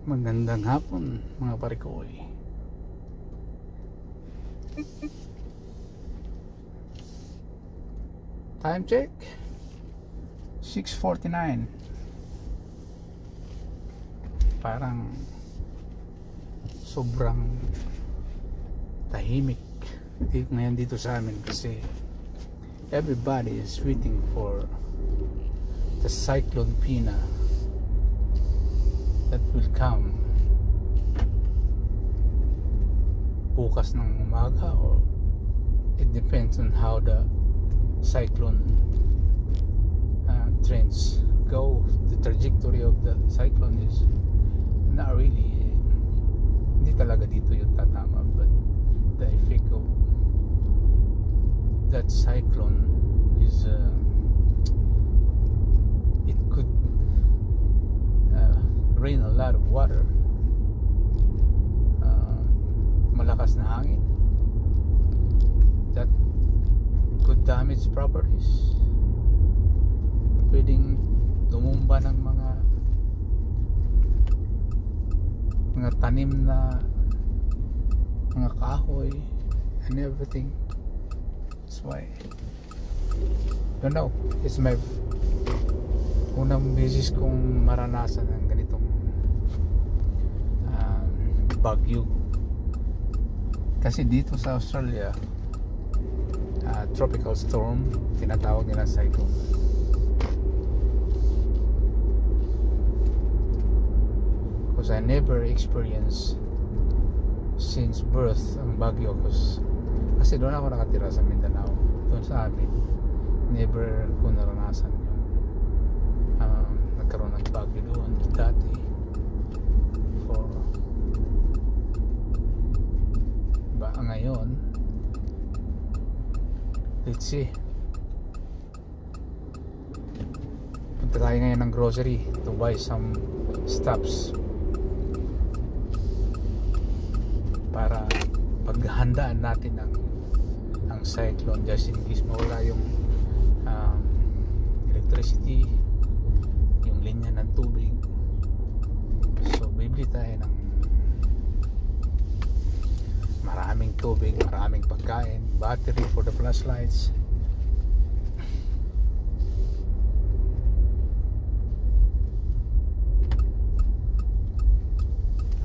Magandang hapon mga parikoy. Time check 6:49. Parang sobrang tahimik ngayon dito sa amin kasi everybody is waiting for the Cyclone Pina that will come bukas ng umaga, or it depends on how the cyclone trends go. The trajectory of the cyclone is not really, hindi talaga dito yung tatama, but the effect of that cyclone is it could rain a lot of water, malakas na hangin that could damage properties, pwedeng tumumba ng mga tanim na mga kahoy and everything. That's why don't know, it's my unang beses kong maranasan ng ganitong bagyo, kasi dito sa Australia tropical storm tinatawag nila cyclone. Because I never experienced since birth ang bagyo, kasi doon ako nakatira sa Mindanao, doon sa amin never ko naranasan yung nagkaroon ng bagyo doon dati. Ngayon, let's see, punta tayo ngayon ng grocery to buy some stuffs para paghandaan natin ang cyclone, just in case mawala yung electricity, yung linya ng tubig. So bibili tayo ng maraming tubig, maraming pagkain, battery for the flashlights.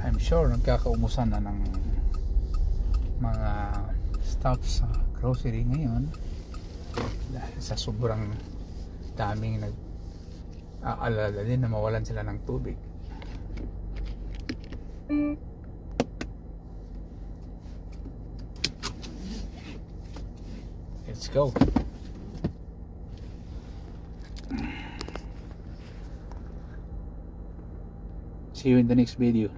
I'm sure nagkakaumusan na ng mga stuff sa grocery ngayon dahil sa sobrang daming nag-aalala din na mawalan sila ng tubig. Let's go. See you in the next video.